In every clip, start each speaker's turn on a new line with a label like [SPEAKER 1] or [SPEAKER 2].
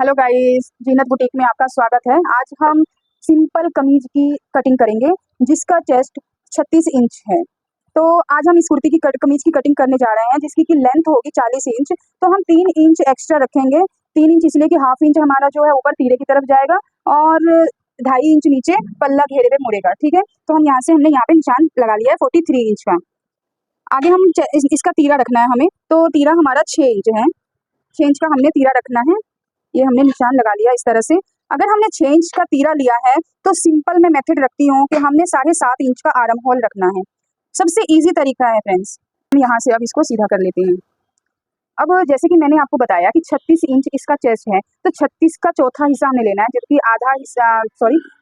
[SPEAKER 1] Hello guys, जीनत boutique में आपका स्वागत है। आज हम सिंपल कमीज की कटिंग करेंगे जिसका चेस्ट 36 इंच है। तो आज हम इस कुर्ती की कमीज की कटिंग करने जा रहे हैं जिसकी की लेंथ होगी 40 इंच। तो हम 3 इंच एक्स्ट्रा रखेंगे। 3 इंच इसलिए कि हाफ इंच हमारा जो है ऊपर तीरे की तरफ जाएगा और 2.5 इंच नीचे पल्ला घेरे पे मुड़ेगा। ठीक है, तो हमने यहाँ पे निशान लगा लिया है 43 इंच का। आगे हम इसका तीरा रखना है हमें। तो तीरा हमारा 6 इंच है। 6 इंच का हमने तीरा रखना है। ये हमने निशान लगा लिया इस तरह से। अगर हमने 6 इंच का तीरा लिया है तो सिंपल मैं मेथड रखती हूँ कि हमने 7.5 इंच का आर्म होल रखना है। सबसे इजी तरीका है फ्रेंड्स। हम यहाँ से अब इसको सीधा कर लेते हैं। अब जैसे कि मैंने आपको बताया कि 36 इंच इसका चेस्ट है, तो 36 का चौथा हिस्सा हमने लेना है, जबकि आधा हिस्सा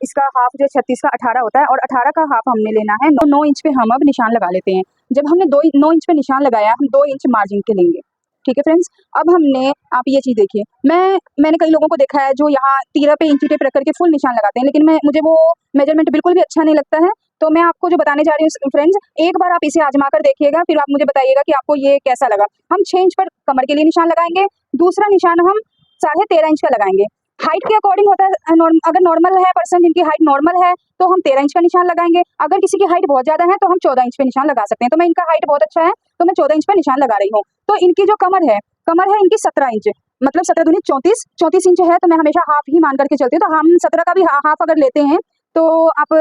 [SPEAKER 1] इसका हाफ जो 36 का 18 होता है और 18 का हाफ हमने लेना है 9 इंच पे। हम अब निशान लगा लेते हैं। जब हमने 9 इंच पे निशान लगाया, हम 2 इंच मार्जिन के लेंगे। ठीक है फ्रेंड्स, अब आप ये चीज़ देखिए। मैंने कई लोगों को देखा है जो यहाँ तीरा पे इंची टेप रख करके फुल निशान लगाते हैं, लेकिन मुझे वो मेजरमेंट बिल्कुल भी अच्छा नहीं लगता है। तो मैं आपको जो बताने जा रही हूँ फ्रेंड्स, एक बार आप इसे आजमा कर देखिएगा, फिर आप मुझे बताइएगा कि आपको ये कैसा लगा। हम 6 इंच पर कमर के लिए निशान लगाएंगे। दूसरा निशान हम 13.5 इंच का लगाएंगे। हाइट के अकॉर्डिंग होता है। अगर नॉर्मल है पर्सन जिनकी हाइट नॉर्मल है तो हम 13 इंच का निशान लगाएंगे। अगर किसी की हाइट बहुत ज्यादा है तो हम 14 इंच पे निशान लगा सकते हैं। तो मैं इनका हाइट बहुत अच्छा है तो मैं 14 इंच पे निशान लगा रही हूँ। तो इनकी जो कमर है इनकी 17 इंच, मतलब 17 दूनी 34 इंच है। तो मैं हमेशा हाफ ही मान करके चलती हूँ। तो हम 17 का भी हाफ अगर लेते हैं तो आप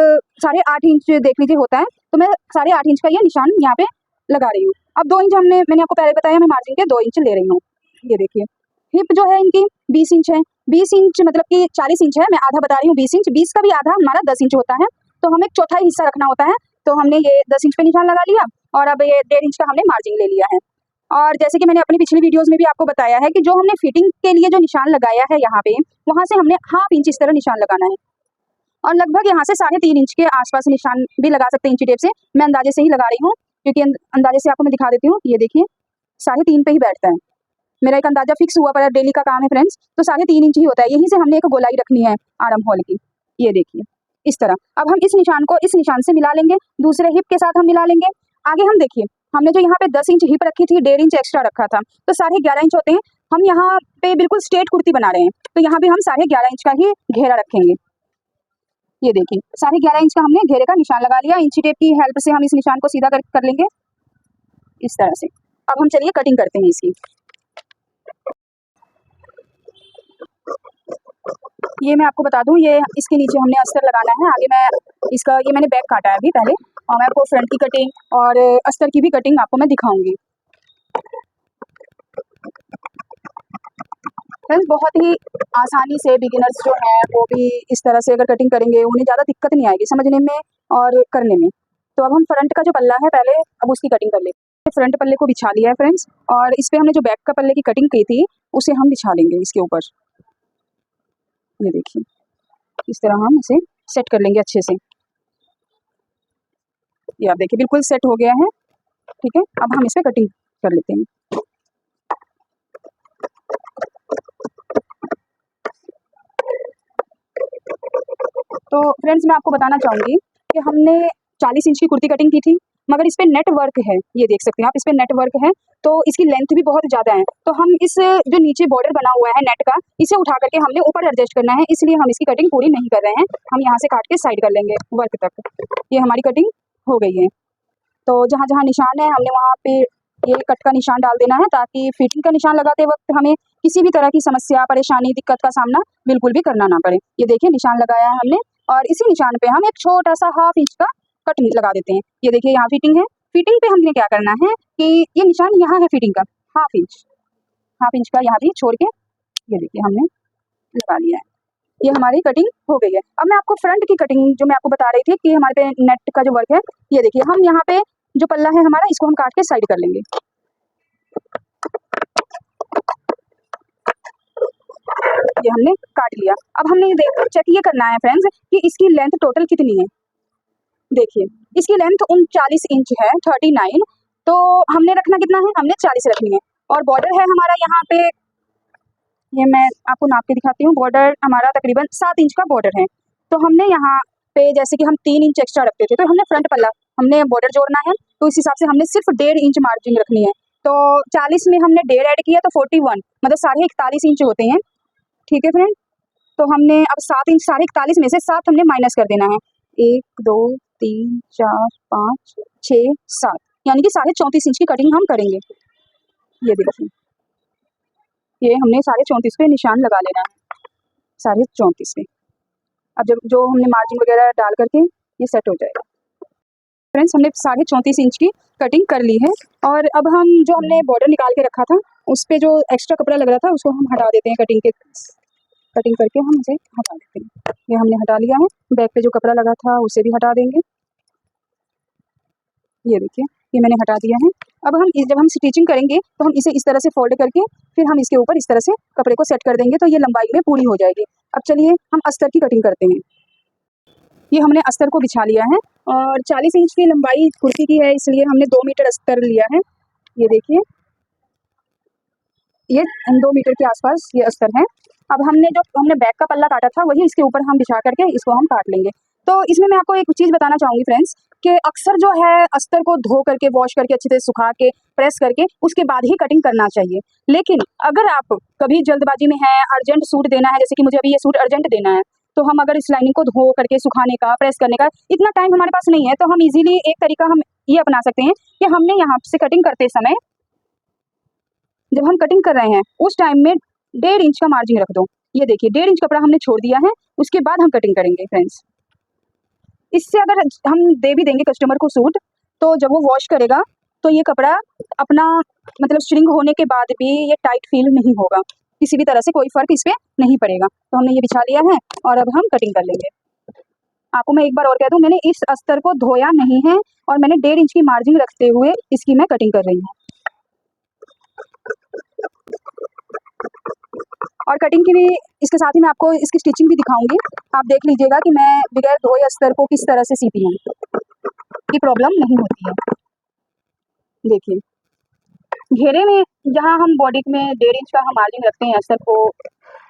[SPEAKER 1] 8.5 इंच देख लीजिए होता है। तो मैं 8.5 इंच का ये निशान यहाँ पे लगा रही हूँ। अब 2 इंच मैंने आपको पहले बताया, मैं मार्जिन के 2 इंच ले रही हूँ। ये देखिए, हिप जो है इनकी 20 इंच है। 20 इंच मतलब कि 40 इंच है, मैं आधा बता रही हूँ 20 इंच। 20 का भी आधा हमारा 10 इंच होता है। तो हमें एक चौथाई हिस्सा रखना होता है। तो हमने ये 10 इंच पे निशान लगा लिया और अब ये 1.5 इंच का हमने मार्जिन ले लिया है। और जैसे कि मैंने अपनी पिछली वीडियोस में भी आपको बताया है कि जो हमने फिटिंग के लिए जो निशान लगाया है यहाँ पे, वहां से हमने हाफ इंच इस तरह निशान लगाना है और लगभग यहाँ से 3.5 इंच के आसपास निशान भी लगा सकते हैं इंची टेप से। मैं अंदाजे से ही लगा रही हूँ क्योंकि अंदाजे से आपको मैं दिखा देती हूँ। ये देखिए 3.5 पे ही बैठता है। मेरा एक अंदाजा फिक्स हुआ पर डेली का काम है फ्रेंड्स, तो 3.5 इंच ही होता है। यहीं से हमने एक गोलाई रखनी है आर्म होल की। ये देखिए इस तरह। अब हम इस निशान को इस निशान से मिला लेंगे, दूसरे हिप के साथ हम मिला लेंगे। आगे हम देखिए, हमने जो यहाँ पे 10 इंच हिप रखी थी, 1.5 इंच एक्स्ट्रा रखा था, तो 11.5 इंच होते हैं। हम यहाँ पे बिल्कुल स्ट्रेट कुर्ती बना रहे हैं, तो यहाँ भी हम 11.5 इंच का ही घेरा रखेंगे। ये देखिए 11.5 इंच का हमने घेरे का निशान लगा लिया। इंची टेप की हेल्प से हम इस निशान को सीधा कर लेंगे इस तरह से। अब हम चलिए कटिंग करते हैं इसकी। ये मैं आपको बता दूं, ये इसके नीचे हमने अस्तर लगाना है। आगे मैंने बैक काटा है अभी पहले, और मैं आपको फ्रंट की कटिंग और अस्तर की भी कटिंग आपको मैं दिखाऊंगी। फ्रेंड्स, बहुत ही आसानी से बिगिनर्स जो हैं वो भी इस तरह से अगर कटिंग करेंगे, उन्हें ज़्यादा दिक्कत नहीं आएगी समझने में और करने में। तो अब हम फ्रंट का जो पल्ला है पहले अब उसकी कटिंग कर लेते हैं। फ्रंट पल्ले को बिछा लिया है फ्रेंड्स, और इस पर हमने जो बैक का पल्ले की कटिंग की थी उसे हम बिछा लेंगे इसके ऊपर। ये देखिए इस तरह हम इसे सेट कर लेंगे अच्छे से। ये आप देखिए बिल्कुल सेट हो गया है। ठीक है, अब हम इस पर कटिंग कर लेते हैं। तो फ्रेंड्स, मैं आपको बताना चाहूँगी कि हमने 40 इंच की कुर्ती कटिंग की थी, मगर इस पे नेट वर्क है। ये देख सकते हैं आप, इस पे नेट वर्क है तो इसकी लेंथ भी बहुत ज़्यादा है। तो हम इस जो नीचे बॉर्डर बना हुआ है नेट का, इसे उठा करके हमने ऊपर एडजस्ट करना है, इसलिए हम इसकी कटिंग पूरी नहीं कर रहे हैं। हम यहाँ से काट के साइड कर लेंगे वर्क तक। ये हमारी कटिंग हो गई है। तो जहाँ जहाँ निशान है हमने वहाँ पे ये कट का निशान डाल देना है, ताकि फिटिंग का निशान लगाते वक्त हमें किसी भी तरह की समस्या, परेशानी, दिक्कत का सामना बिल्कुल भी करना ना पड़े। ये देखिए निशान लगाया है हमने, और इसी निशान पे हम एक छोटा सा हाफ इंच का कट लगा देते हैं। ये देखिए यहाँ फिटिंग है। फिटिंग पे हमने क्या करना है कि ये निशान यहाँ है फिटिंग का, हाफ इंच का यहाँ भी छोड़ के ये देखिए हमने लगा लिया है। ये हमारी कटिंग हो गई है। अब मैं आपको फ्रंट की कटिंग जो मैं आपको बता रही थी कि हमारे पे नेट का जो वर्क है, ये देखिए हम यहाँ पे जो पल्ला है हमारा, इसको हम काट के साइड कर लेंगे। ये हमने काट लिया। अब हमने चेक ये करना है फ्रेंड्स कि इसकी लेंथ टोटल कितनी है। देखिए इसकी लेंथ 39 इंच है, 39। तो हमने रखना कितना है, हमने 40 रखनी है। और बॉर्डर है हमारा यहाँ पे, ये मैं आपको नाप के दिखाती हूँ। बॉर्डर हमारा तकरीबन 7 इंच का बॉर्डर है। तो हमने यहाँ पे जैसे कि हम 3 इंच एक्स्ट्रा रखते थे, तो हमने फ्रंट पल्ला हमने बॉर्डर जोड़ना है, तो इस हिसाब से हमने सिर्फ 1.5 इंच मार्जिन रखनी है। तो 40 में हमने 1.5 ऐड किया तो 41, मतलब 41.5 इंच होते हैं। ठीक है फ्रेंड। तो हमने अब 7 इंच 41.5 में से 7 हमने माइनस कर देना है। 1 2 3 4 5 6 7 यानी कि 34.5 इंच की कटिंग हम करेंगे। ये देखिए, ये हमने 34.5 पे निशान लगा लेना है, 34.5 पे। अब जब जो हमने मार्जिन वगैरह डाल करके ये सेट हो जाएगा। फ्रेंड्स हमने 34.5 इंच की कटिंग कर ली है और अब हम जो हमने बॉर्डर निकाल के रखा था उस पे जो एक्स्ट्रा कपड़ा लग रहा था उसको हम हटा देते हैं। कटिंग करके हम उसे हटा देते हैं। ये हमने हटा लिया है। बैक पे जो कपड़ा लगा था उसे भी हटा देंगे। ये देखिए, ये मैंने हटा दिया है। अब हम जब हम स्टिचिंग करेंगे तो हम इसे इस तरह से फोल्ड करके फिर हम इसके ऊपर इस तरह से कपड़े को सेट कर देंगे तो ये लंबाई में पूरी हो जाएगी। अब चलिए हम अस्तर की कटिंग करते हैं। ये हमने अस्तर को बिछा लिया है और 40 इंच की लंबाई कुर्ती की है, इसलिए हमने 2 मीटर अस्तर लिया है। ये देखिए, ये 2 मीटर के आसपास ये अस्तर है। अब हमने बैक का पल्ला काटा था वही इसके ऊपर हम बिछा करके इसको हम काट लेंगे। तो इसमें मैं आपको एक चीज़ बताना चाहूँगी फ्रेंड्स कि अक्सर जो है अस्तर को धो करके वॉश करके अच्छे से सुखा के प्रेस करके उसके बाद ही कटिंग करना चाहिए। लेकिन अगर आप कभी जल्दबाजी में हैं, अर्जेंट सूट देना है, जैसे कि मुझे अभी ये सूट अर्जेंट देना है, तो हम अगर इस लाइनिंग को धो करके सुखाने का, प्रेस करने का इतना टाइम हमारे पास नहीं है, तो हम इजीली एक तरीका हम ये अपना सकते हैं कि हमने यहाँ से कटिंग करते समय जब हम कटिंग कर रहे हैं उस टाइम में 1.5 इंच का मार्जिन रख दो। ये देखिए, 1.5 इंच कपड़ा हमने छोड़ दिया है, उसके बाद हम कटिंग करेंगे फ्रेंड्स। इससे अगर हम दे भी देंगे कस्टमर को सूट, तो जब वो वॉश करेगा तो ये कपड़ा अपना मतलब श्रिंक होने के बाद भी ये टाइट फील नहीं होगा, किसी भी तरह से कोई फर्क इस पे नहीं पड़ेगा। तो हमने ये बिछा लिया है और अब हम कटिंग कर लेंगे। आपको मैं एक बार और कह दूं, मैंने इस अस्तर को धोया नहीं है और मैंने 1.5 इंच की मार्जिन रखते हुए इसकी मैं कटिंग कर रही हूँ। और कटिंग की भी इसके साथ ही मैं आपको इसकी स्टिचिंग भी दिखाऊंगी। आप देख लीजिएगा कि मैं बगैर धोए अस्तर को किस तरह से सीती हूँ, की प्रॉब्लम नहीं होती है। देखिए, घेरे में जहाँ हम बॉडी में 1.5 इंच का हम मार्जिन रखते हैं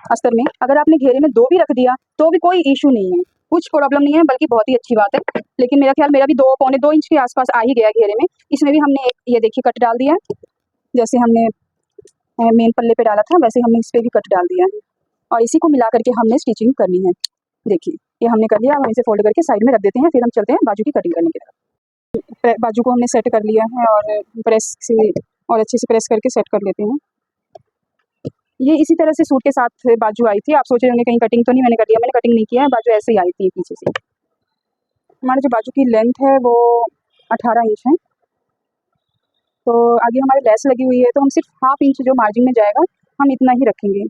[SPEAKER 1] अस्तर में अगर आपने घेरे में 2 भी रख दिया तो भी कोई इशू नहीं है, कुछ प्रॉब्लम नहीं है, बल्कि बहुत ही अच्छी बात है। लेकिन मेरा ख्याल मेरा भी 2 पौने 2 इंच के आसपास आ ही गया घेरे में। इसमें भी हमने ये देखिए कट डाल दिया, जैसे हमने मेन पल्ले पे डाला था वैसे हमने इस पर भी कट डाल दिया है और इसी को मिला करके हमने स्टिचिंग करनी है। देखिए, ये हमने कर लिया। अब हम इसे फोल्ड करके साइड में रख देते हैं, फिर हम चलते हैं बाजू की कटिंग करने की तरफ। बाजू को हमने सेट कर लिया है और प्रेस से और अच्छे से प्रेस करके सेट कर लेते हैं। ये इसी तरह से सूट के साथ बाजू आई थी। आप सोच रहे होंगे कहीं कटिंग तो नहीं मैंने कर लिया, मैंने कटिंग नहीं किया है, बाजू ऐसे ही आई थी पीछे से। हमारी जो बाजू की लेंथ है वो 18 इंच है। तो आगे हमारे लेस लगी हुई है, तो हम सिर्फ 1/2 इंच जो मार्जिन में जाएगा हम इतना ही रखेंगे।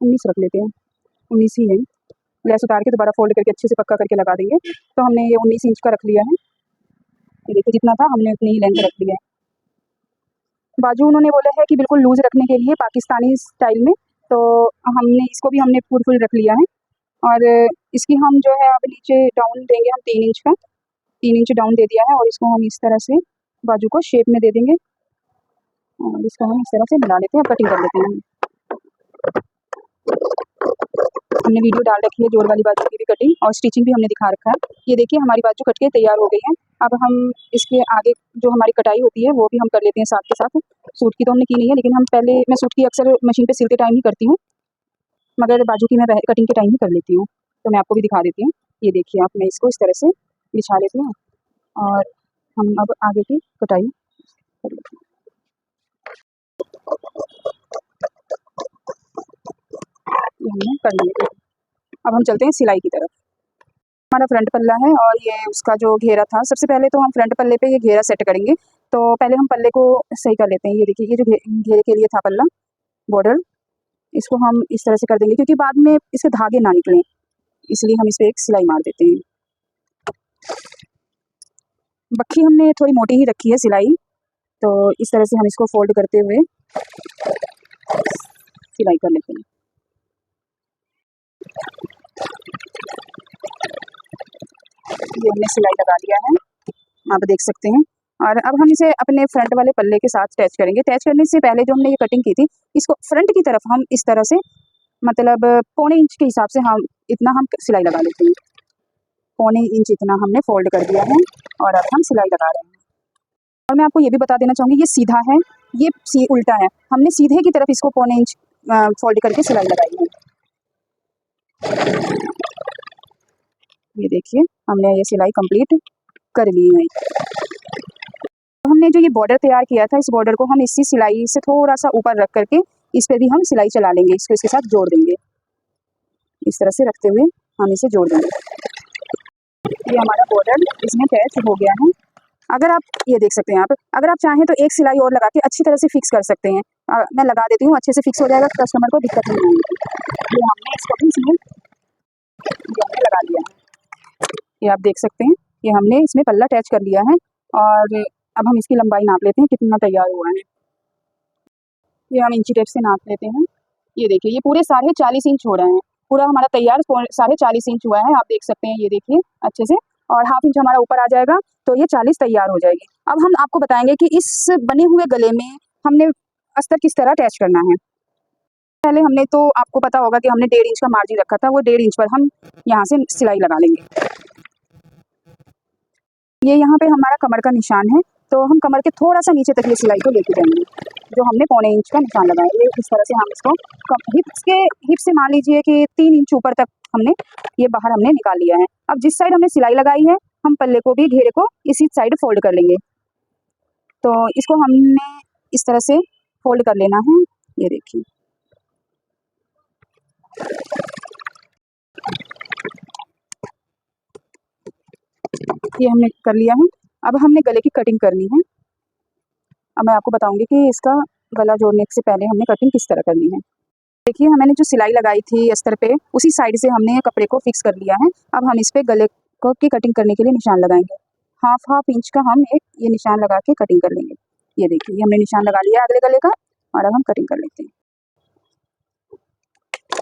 [SPEAKER 1] 19 रख लेते हैं, 19 ही है। लेस उतार के दोबारा फोल्ड करके अच्छे से पक्का करके लगा देंगे। तो हमने ये 19 इंच का रख लिया है। ये देखिए, जितना था हमने उतनी ही लेंथ रख लिया है। बाजू उन्होंने बोला है कि बिल्कुल लूज रखने के लिए पाकिस्तानी स्टाइल में, तो हमने इसको भी हमने फुल रख लिया है। और इसकी हम जो है अब नीचे डाउन देंगे हम 3 इंच का, 3 इंच डाउन दे दिया है और इसको हम इस तरह से बाजू को शेप में दे देंगे और इसको हम इस तरह से मिला लेते हैं। अब कटिंग कर लेते हैं। हमने वीडियो डाल रखी है जोड़ वाली बाजू की भी कटिंग और स्टिचिंग भी हमने दिखा रखा है। ये देखिए, हमारी बाजू कट के तैयार हो गई है। अब हम इसके आगे जो हमारी कटाई होती है वो भी हम कर लेते हैं साथ के साथ। सूट की तो हमने की नहीं है, लेकिन हम पहले मैं सूट की अक्सर मशीन पे सिलते टाइम ही करती हूँ, मगर बाजू की मैं कटिंग के टाइम ही कर लेती हूँ। तो मैं आपको भी दिखा देती हूँ। ये देखिए, आप मैं इसको इस तरह से बिछा लेती हूँ और हम अब आगे की कटाई कर लेते हैं। ये हमने कर लिया। अब हम चलते हैं सिलाई की तरफ। हमारा फ्रंट पल्ला है और ये उसका जो घेरा था, सबसे पहले तो हम फ्रंट पल्ले पे ये घेरा सेट करेंगे। तो पहले हम पल्ले को सही कर लेते हैं। ये देखिए, ये जो घेरे के लिए था पल्ला बॉर्डर, इसको हम इस तरह से कर देंगे क्योंकि बाद में इसके धागे ना निकलें, इसलिए हम इस पर एक सिलाई मार देते हैं। बक्खी हमने थोड़ी मोटी ही रखी है सिलाई, तो इस तरह से हम इसको फोल्ड करते हुए सिलाई कर लेते हैं। ये हमने सिलाई लगा लिया है, आप देख सकते हैं। और अब हम इसे अपने फ्रंट वाले पल्ले के साथ अटैच करेंगे। अटैच करने से पहले जो हमने ये कटिंग की थी, इसको फ्रंट की तरफ हम इस तरह से मतलब 1/4 इंच के हिसाब से हम इतना हम सिलाई लगा लेते हैं। 1/4 इंच इतना हमने फोल्ड कर दिया है और अब हम सिलाई लगा रहे हैं। और मैं आपको ये भी बता देना चाहूँगी, ये सीधा है, ये उल्टा है। हमने सीधे की तरफ इसको 1/4 इंच फोल्ड करके सिलाई लगाई है। ये देखिए हमने ये सिलाई कंप्लीट कर ली है। तो हमने जो ये बॉर्डर तैयार किया था, इस बॉर्डर को हम इसी सिलाई से थोड़ा सा ऊपर रख करके इस पे भी हम सिलाई चला लेंगे, इसको इसके साथ जोड़ देंगे। इस तरह से रखते हुए हम इसे जोड़ देंगे। ये हमारा बॉर्डर इसमें अटैच हो गया है। अगर आप ये देख सकते हैं आप, अगर आप चाहें तो एक सिलाई और लगा के अच्छी तरह से फिक्स कर सकते हैं। मैं लगा देती हूँ, अच्छे से फिक्स हो जाएगा, कस्टमर को दिक्कत नहीं आएगी। ये हमने इसको भी इसमें ये हमने लगा लिया है। ये आप देख सकते हैं, ये हमने इसमें पल्ला अटैच कर लिया है। और अब हम इसकी लंबाई नाप लेते हैं कितना तैयार हुआ है। ये हम इंची टेप से नाप लेते हैं। ये देखिए ये पूरे 40.5 इंच हो रहे हैं। पूरा हमारा तैयार 40.5 इंच हुआ है, आप देख सकते हैं। ये देखिए अच्छे से, और हाफ इंच हमारा ऊपर आ जाएगा तो ये 40 तैयार हो जाएगी। अब हम आपको बताएंगे कि इस बने हुए गले में हमने अस्तर किस तरह अटैच करना है। पहले हमने तो आपको पता होगा कि हमने 1.5 इंच का मार्जिन रखा था, वो 1.5 इंच पर हम यहाँ से सिलाई लगा लेंगे। ये यहाँ पे हमारा कमर का निशान है, तो हम कमर के थोड़ा सा नीचे तक ये सिलाई को लेके जाएंगे, जो हमने 1.25 इंच का निशान लगाया है। इस तरह से हम इसको हिप से मान लीजिए कि 3 इंच ऊपर तक हमने ये बाहर हमने निकाल लिया है। अब जिस साइड हमने सिलाई लगाई है, हम पल्ले को भी, घेरे को इसी साइड फोल्ड कर लेंगे। तो इसको हमने इस तरह से फोल्ड कर लेना है। ये देखिए ये हमने कर लिया है। अब हमने गले की कटिंग करनी है। अब मैं आपको बताऊंगी कि इसका गला जोड़ने से पहले हमने कटिंग किस तरह करनी है। देखिए मैंने जो सिलाई लगाई थी अस्तर पे, उसी साइड से हमने कपड़े को फिक्स कर लिया है। अब हम इस पे गले को की कटिंग करने के लिए निशान लगाएंगे। हाफ इंच का हम एक ये निशान लगा के कटिंग कर लेंगे। ये देखिए ये हमने निशान लगा लिया अगले गले का, और अब हम कटिंग कर लेते हैं।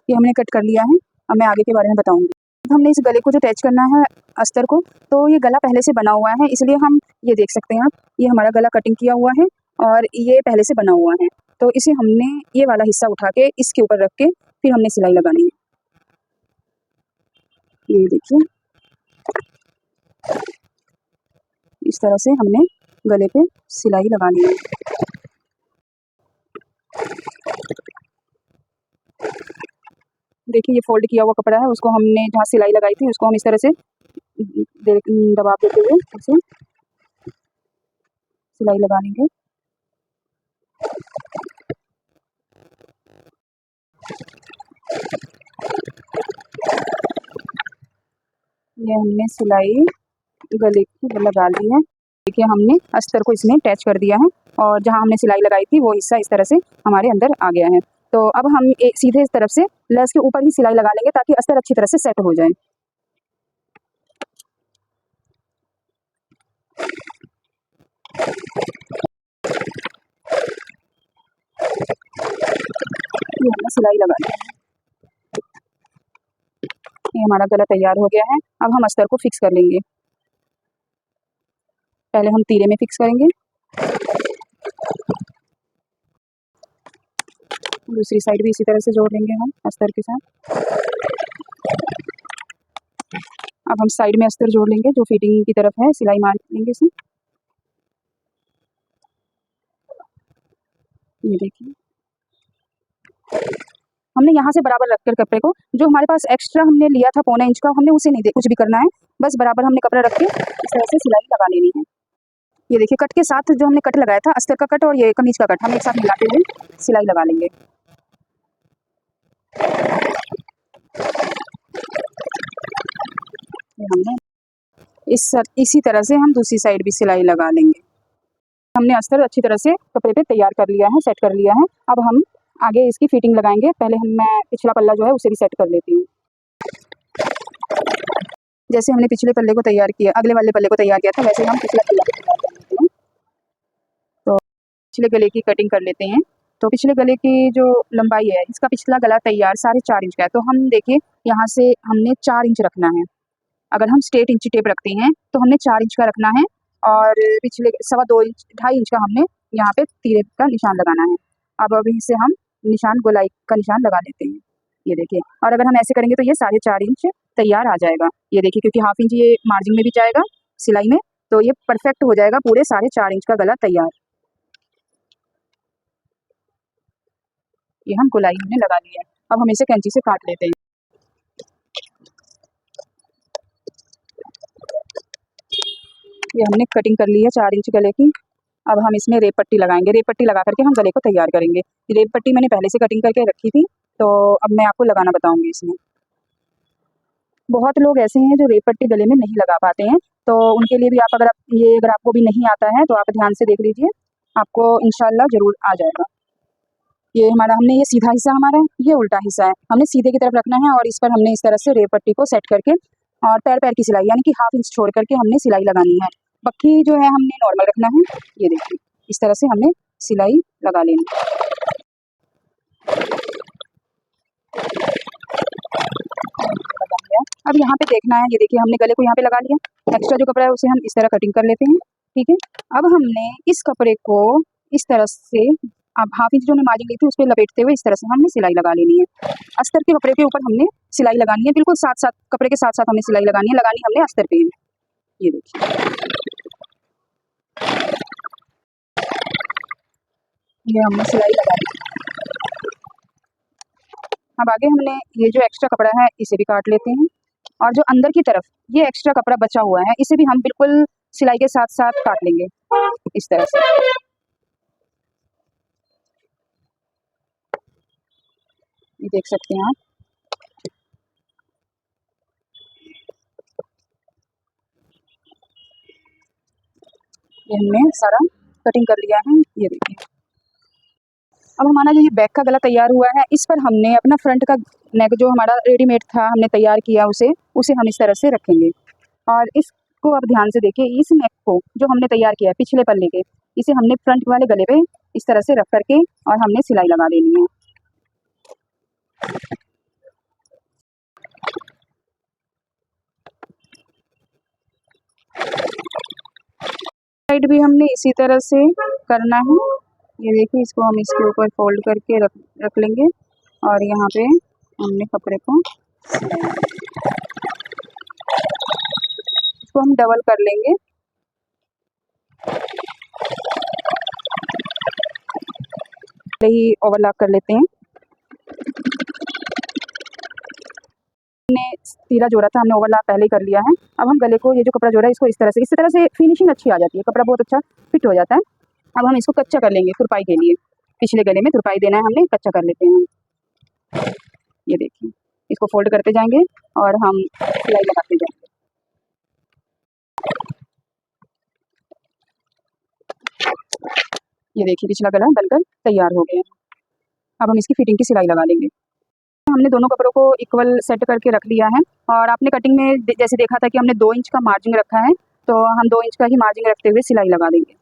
[SPEAKER 1] ये हमने कट कर लिया है। अब मैं आगे के बारे में बताऊंगी। हमने इस गले को जो अटैच करना है अस्तर को, तो ये गला पहले से बना हुआ है, इसलिए हम ये देख सकते हैं आप, ये हमारा गला कटिंग किया हुआ है और ये पहले से बना हुआ है। तो इसे हमने ये वाला हिस्सा उठा के इसके ऊपर रख के फिर हमने सिलाई लगानी है। ये देखिए इस तरह से हमने गले पे सिलाई लगानी है। देखिए ये फोल्ड किया हुआ कपड़ा है, उसको हमने जहाँ सिलाई लगाई थी उसको हम इस तरह से दबा देते हुए उसे सिलाई लगा लेंगे। ये हमने सिलाई गले की लगा ली है। देखिए हमने अस्तर को इसमें अटैच कर दिया है, और जहाँ हमने सिलाई लगाई थी वो हिस्सा इस तरह से हमारे अंदर आ गया है। तो अब हम सीधे इस तरफ से लेस के ऊपर ही सिलाई लगा लेंगे ताकि अस्तर अच्छी तरह से सेट हो जाए। ये हमने सिलाई लगा ली। ये हमारा गला तैयार हो गया है। अब हम अस्तर को फिक्स कर लेंगे। पहले हम तीरे में फिक्स करेंगे, दूसरी साइड भी इसी तरह से जोड़ लेंगे हम अस्तर के साथ। अब हम साइड में अस्तर जोड़ लेंगे, जो फिटिंग की तरफ है सिलाई मार लेंगे इसे। ये देखिए हमने यहाँ से बराबर रखकर कपड़े को, जो हमारे पास एक्स्ट्रा हमने लिया था 1.25 इंच का, हमने उसे नहीं कुछ भी करना है, बस बराबर हमने कपड़ा रख के इस तरह से सिलाई लगा लेनी है। ये देखिए कट के साथ जो हमने कट लगाया था, अस्तर का कट और ये कमीज का कट, हम एक साथ मिलाते हुए सिलाई लगा लेंगे। हमने इसी तरह से हम दूसरी साइड भी सिलाई लगा लेंगे। हमने अस्तर अच्छी तरह से कपड़े पे तैयार कर लिया है, सेट कर लिया है। अब हम आगे इसकी फिटिंग लगाएंगे। पहले मैं पिछला पल्ला जो है उसे भी सेट कर लेती हूँ। जैसे हमने पिछले पल्ले को तैयार किया, अगले वाले पल्ले को तैयार किया था, वैसे हम पिछला पल्ला भी तैयार कर लेते हैं। तो पिछले गले की कटिंग कर लेते हैं। तो पिछले गले की जो लंबाई है, इसका पिछला गला तैयार 4.5 इंच का है। तो हम देखिए यहाँ से हमने 4 इंच रखना है। अगर हम स्ट्रेट इंची टेप रखते हैं तो हमने 4 इंच का रखना है, और पिछले 2.25 इंच 2.5 इंच का हमने यहाँ पे तीरे का निशान लगाना है। अब अभी से हम निशान गोलाई का निशान लगा लेते हैं। ये देखिए, और अगर हम ऐसे करेंगे तो ये 4.5 इंच तैयार आ जाएगा। ये देखिए क्योंकि हाफ इंच ये मार्जिन में भी जाएगा सिलाई में, तो ये परफेक्ट हो जाएगा, पूरे 4.5 इंच का गला तैयार। ये हम गोलाई हमने लगा ली है। अब हम इसे कैंची से काट लेते हैं। ये हमने कटिंग कर ली है 4 इंच गले की। अब हम इसमें रेप पट्टी लगाएंगे। रेप पट्टी लगा करके हम गले को तैयार करेंगे। रेप पट्टी मैंने पहले से कटिंग करके रखी थी, तो अब मैं आपको लगाना बताऊंगी इसमें। बहुत लोग ऐसे हैं जो रेप पट्टी गले में नहीं लगा पाते हैं, तो उनके लिए भी अगर आपको भी नहीं आता है तो आप ध्यान से देख लीजिए, आपको इंशाल्लाह ज़रूर आ जाएगा। ये सीधा हिस्सा हमारा है, ये उल्टा हिस्सा है। हमने सीधे की तरफ रखना है और इस पर हमने इस तरह से रेप पट्टी को सेट करके और पैर की सिलाई यानी कि 1/2 इंच छोड़ करके हमने सिलाई लगानी है। पक्की जो है हमने नॉर्मल रखना है। ये देखिए, इस तरह से हमने सिलाई लगा लेनी है। लगा लिया। अब यहाँ पे देखना है, ये देखिए हमने गले को यहाँ पे लगा लिया। एक्स्ट्रा जो कपड़ा है उसे हम इस तरह कटिंग कर लेते हैं, ठीक है। अब हमने इस कपड़े को इस तरह से, अब 1/2 इंच जो मैं मार्जिन ली थी उस पर लपेटते हुए इस तरह से हमने सिलाई लगा लेनी है। अस्तर के कपड़े के ऊपर हमने सिलाई लगानी है, बिल्कुल साथ साथ कपड़े के साथ साथ हमने सिलाई लगानी हमने अस्तर पे है। ये देखिए, ये हमने सिलाई लगा ली। अब आगे हमने ये जो एक्स्ट्रा कपड़ा है इसे भी काट लेते हैं, और जो अंदर की तरफ ये एक्स्ट्रा कपड़ा बचा हुआ है इसे भी हम बिल्कुल सिलाई के साथ साथ काट लेंगे इस तरह से। ये देख सकते हैं आप। ये हमने सारा कटिंग कर लिया है। ये देखिए, अब हमारा जो ये बैक का गला तैयार हुआ है, इस पर हमने अपना फ्रंट का नेक जो हमारा रेडीमेड था हमने तैयार किया उसे हम इस तरह से रखेंगे। और इसको अब ध्यान से देखिए, इस नेक को जो हमने तैयार किया है पिछले पल्ले के, इसे हमने फ्रंट वाले गले पे इस तरह से रख करके और हमने सिलाई लगा देनी है। साइड भी हमने इसी तरह से करना है। ये देखिए, इसको हम इसके ऊपर फोल्ड करके रख लेंगे और यहाँ पे हमने कपड़े को इसको हम डबल कर लेंगे। पहले ही ओवरलैप कर लेते हैं। हमने तीरा जोड़ा था, हमने ओवरलैप पहले ही कर लिया है। अब हम गले को, ये जो कपड़ा जोड़ा है इसको इस तरह से फिनिशिंग अच्छी आ जाती है, कपड़ा बहुत अच्छा फिट हो जाता है। अब हम इसको कच्चा कर लेंगे तुरपाई के लिए। पिछले गले में तुरपाई देना है हमने, कच्चा कर लेते हैं। ये देखिए, इसको फोल्ड करते जाएंगे और हम सिलाई लगाते जाएंगे। ये देखिए, पिछला गला बनकर तैयार हो गया। अब हम इसकी फिटिंग की सिलाई लगा लेंगे। हमने दोनों कपड़ों को इक्वल सेट करके रख लिया है, और आपने कटिंग में जैसे देखा था कि हमने 2 इंच का मार्जिन रखा है, तो हम 2 इंच का ही मार्जिन रखते हुए सिलाई लगा देंगे।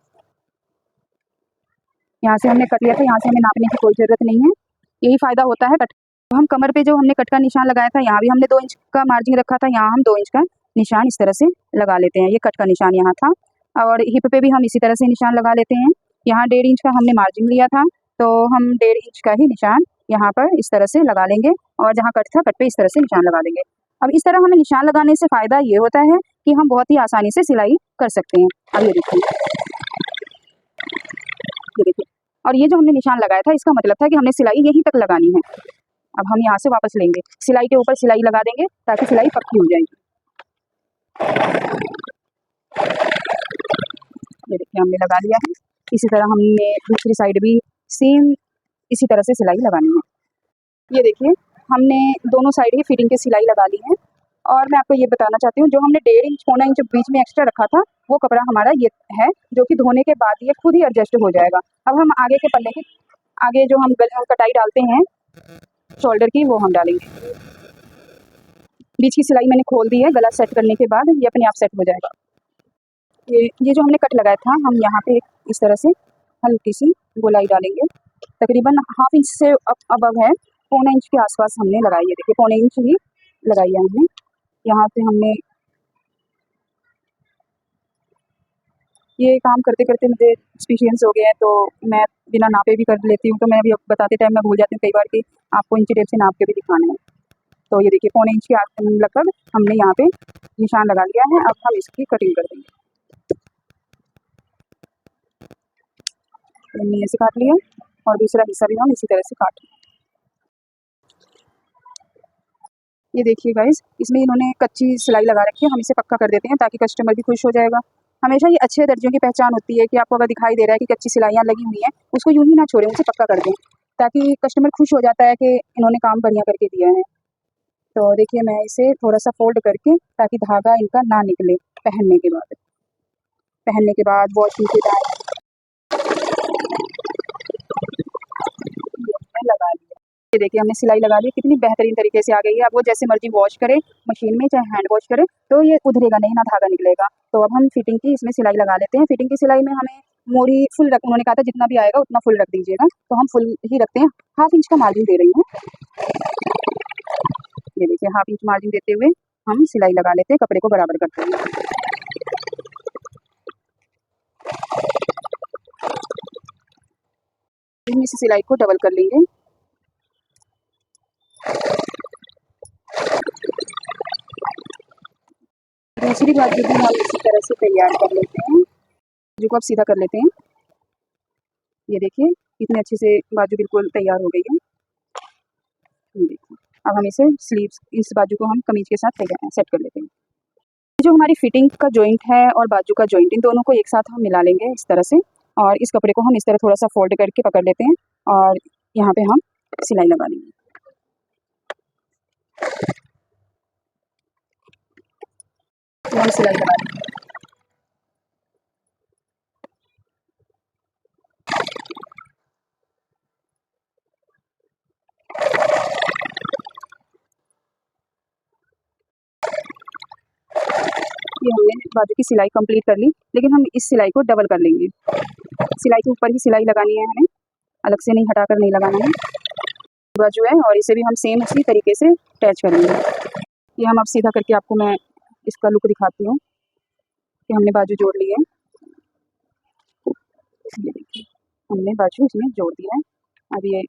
[SPEAKER 1] यहाँ से हमने कट लिया था, यहाँ से हमें नापने की कोई ज़रूरत नहीं है। यही फ़ायदा होता है कट। हम कमर पे जो हमने कट का निशान लगाया था, यहाँ भी हमने 2 इंच का मार्जिन रखा था, यहाँ हम 2 इंच का निशान इस तरह से लगा लेते हैं। ये कट का निशान यहाँ था, और हिप पे भी हम इसी तरह से निशान लगा लेते हैं। यहाँ 1.5 इंच का हमने मार्जिन लिया था, तो हम 1.5 इंच का ही निशान यहाँ पर इस तरह से लगा लेंगे, और जहाँ कट था कट पे इस तरह से निशान लगा देंगे। अब इस तरह हमें निशान लगाने से फ़ायदा ये होता है कि हम बहुत ही आसानी से सिलाई कर सकते हैं। अब ये देखिए, और ये जो हमने निशान लगाया था इसका मतलब था कि हमने सिलाई यहीं तक लगानी है। अब हम यहाँ से वापस लेंगे, सिलाई के ऊपर सिलाई लगा देंगे ताकि सिलाई पक्की हो जाएगी। ये देखिए, हमने लगा लिया है। इसी तरह हमने दूसरी साइड भी सेम इसी तरह से सिलाई लगानी है। ये देखिए, हमने दोनों साइड ही फिटिंग की सिलाई लगा ली है। और मैं आपको ये बताना चाहती हूँ, जो हमने 1.5 इंच, पौना इंच बीच में एक्स्ट्रा रखा था, वो कपड़ा हमारा ये है, जो कि धोने के बाद ये खुद ही एडजस्ट हो जाएगा। अब हम आगे के पल्ले के आगे जो हम कटाई डालते हैं शोल्डर की, वो हम डालेंगे। बीच की सिलाई मैंने खोल दी है, गला सेट करने के बाद ये अपने आप सेट हो जाएगा। ये जो हमने कट लगाया था, हम यहाँ पे इस तरह से हल्की सी गोलाई डालेंगे। तकरीबन 1/2 इंच से अबव है, पौने इंच के आसपास हमने लगाई है। देखिए, पौने इंच ही लगाई है हमने। यहाँ पे हमने ये काम करते करते मुझे एक्सपीरियंस हो गया है, तो मैं बिना नापे भी कर लेती हूँ। तो मैं अभी बताते टाइम मैं भूल जाती हूँ कई बार कि आपको इंची टेप से नाप के भी दिखाना है। तो ये देखिए, पौने इंच के लगभग हमने यहाँ पे निशान लगा लिया है। अब हम इसकी कटिंग कर देंगे। हमने ऐसे काट लिया, और दूसरा हिस्सा भी हम इसी तरह से काट। ये देखिए गाइस, इसमें इन्होंने कच्ची सिलाई लगा रखी है, हम इसे पक्का कर देते हैं ताकि कस्टमर भी खुश हो जाएगा, हमेशा ये अच्छे दर्जियों की पहचान होती है कि आपको अगर दिखाई दे रहा है कि कच्ची सिलाइयाँ लगी हुई हैं, उसको यूँ ही ना छोड़ें, उसे पक्का कर दें, ताकि कस्टमर खुश हो जाता है कि इन्होंने काम बढ़िया करके दिया है। तो देखिए मैं इसे थोड़ा-सा फ़ोल्ड करके, ताकि धागा इनका ना निकले पहनने के बाद वॉशिंग के टाइम हमने लगा लिया। ये देखिए हमने सिलाई लगा ली, कितनी बेहतरीन तरीके से आ गई है। अब वो जैसे मर्ज़ी वॉश करे मशीन में, चाहे हैंड वॉश करे, तो ये उधरेगा नहीं, ना धागा निकलेगा। तो अब हम फिटिंग की इसमें सिलाई लगा लेते हैं। फिटिंग की सिलाई में हमें मोड़ी फुल रख, उन्होंने कहा था जितना भी आएगा उतना फुल रख दीजिएगा, तो हम फुल ही रखते हैं। 1/2 इंच का मार्जिन दे रही हूँ। ये देखिए 1/2 इंच मार्जिन देते हुए हम सिलाई लगा लेते हैं, कपड़े को बराबर करते हैं। हम इस सिलाई को डबल कर लेंगे। दूसरी बाजू भी हम इसी तरह से तैयार कर लेते हैं। बाजू को अब सीधा कर लेते हैं। ये देखिए कितने अच्छे से बाजू बिल्कुल तैयार हो गई है। ये देखिए अब हम इसे स्लीव्स, इस बाजू को हम कमीज के साथ सेट कर लेते हैं। जो हमारी फिटिंग का जॉइंट है और बाजू का जॉइंट, इन दोनों को एक साथ हम मिला लेंगे इस तरह से, और इस कपड़े को हम इस तरह थोड़ा सा फोल्ड करके पकड़ लेते हैं और यहाँ पे हम सिलाई लगा लेंगे। तो हम सिलाई लगा लेंगे। ये हमने बाजू की सिलाई कंप्लीट कर ली, लेकिन हम इस सिलाई को डबल कर लेंगे। सिलाई के ऊपर ही सिलाई लगानी है हमें, अलग से नहीं, हटाकर नहीं लगाना है। बाजू है और इसे भी हम सेम उसी तरीके से अटैच करेंगे। ये हम अब सीधा करके आपको मैं इसका लुक दिखाती हूँ कि हमने बाजू जोड़ ली है। ये देखिए हमने बाजू इसमें जोड़ दी है, अब ये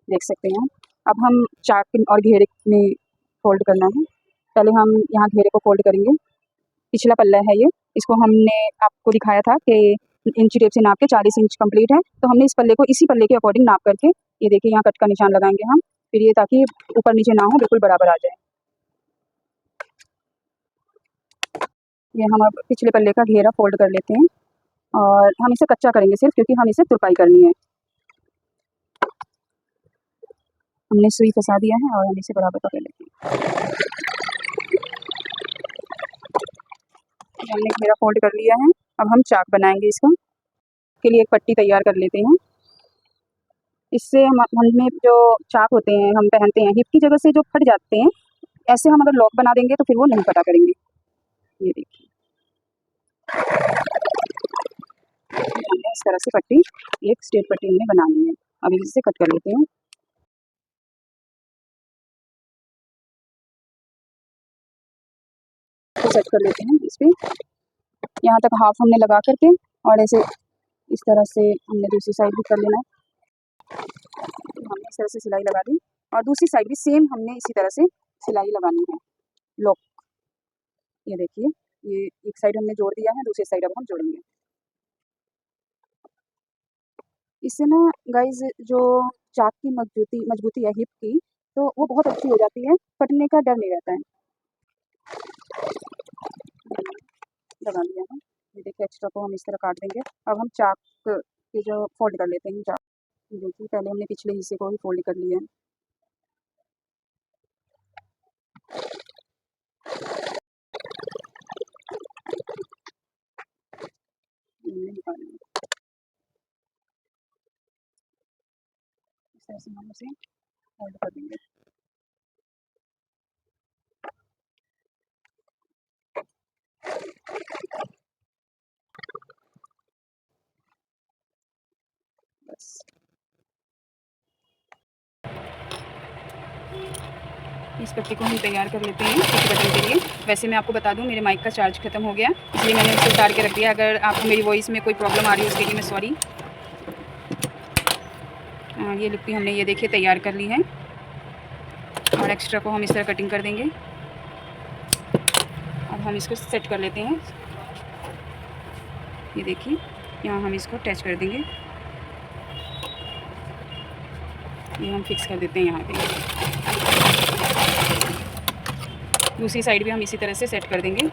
[SPEAKER 1] देख सकते हैं। अब हम चाक और घेरे में फोल्ड करना है। पहले हम यहाँ घेरे को फोल्ड करेंगे। पिछला पल्ला है ये, इसको हमने आपको दिखाया था कि इंची टेप से नाप के 40 इंच कंप्लीट है, तो हमने इस पल्ले को इसी पल्ले के अकॉर्डिंग नाप करके, ये देखिए यहाँ कट का निशान लगाएंगे हम, फिर ये ताकि ऊपर नीचे ना हो, बिल्कुल बराबर आ जाए। ये हम अब पिछले पल्ले का घेरा फोल्ड कर लेते हैं और हम इसे कच्चा करेंगे सिर्फ, क्योंकि हम इसे तुरपाई करनी है। हमने सुई फंसा दिया है और हम इसे बराबर पकड़ लेते हैं। हमने घेरा फोल्ड कर लिया है, अब हम चाक बनाएंगे इसका। के लिए एक पट्टी तैयार कर लेते हैं। इससे हमें जो चाक होते हैं हम पहनते हैं, हिप की जगह से जो फट जाते हैं, ऐसे हम अगर लॉक बना देंगे तो फिर वो नहीं फटा करेंगे। ये देखिए हमने इस तरह से पट्टी, एक स्ट्रेट पट्टी हमने बना ली है। अब इसे कट कर लेते हैं। तो सेट कर लेते हैं इस पर, यहाँ तक हाफ हमने लगा करके, और ऐसे इस तरह से हमने दूसरी साइड भी कर लेना है। हमने इस तरह से सिलाई लगा दी और दूसरी साइड भी सेम हमने इसी तरह से सिलाई लगानी है, लॉक। ये देखिए ये एक साइड हमने जोड़ दिया है, दूसरी साइड अब हम जोड़ेंगे। इससे ना गाइज जो चाक की मजबूती है हिप की, तो वो बहुत अच्छी हो जाती है, फटने का डर नहीं रहता है। लगा लिया है। ये देखिए एक्स्ट्रा को हम इस तरह काट देंगे। अब हम चाक के जो फोल्ड कर लेते हैं चाक। देखिए पहले हमने पिछले हिस्से को ही फोल्ड कर लिया है। निकाल लेंगे इस तरह से हम उसे फोल्ड कर देंगे। बस इस पट्टी को हम तैयार कर लेते हैं इस बटन के लिए। वैसे मैं आपको बता दूं मेरे माइक का चार्ज ख़त्म हो गया, इसलिए मैंने इसे उतार के रख दिया। अगर आपको मेरी वॉइस में कोई प्रॉब्लम आ रही है उसके लिए मैं सॉरी। ये लिपटी हमने ये देखिए तैयार कर ली है और एक्स्ट्रा को हम इस तरह कटिंग कर देंगे। अब हम इसको सेट कर लेते हैं। ये देखिए यहाँ हम इसको अटैच कर देंगे, ये हम फिक्स कर देते हैं यहाँ पे। दूसरी साइड भी हम इसी तरह से सेट कर देंगे।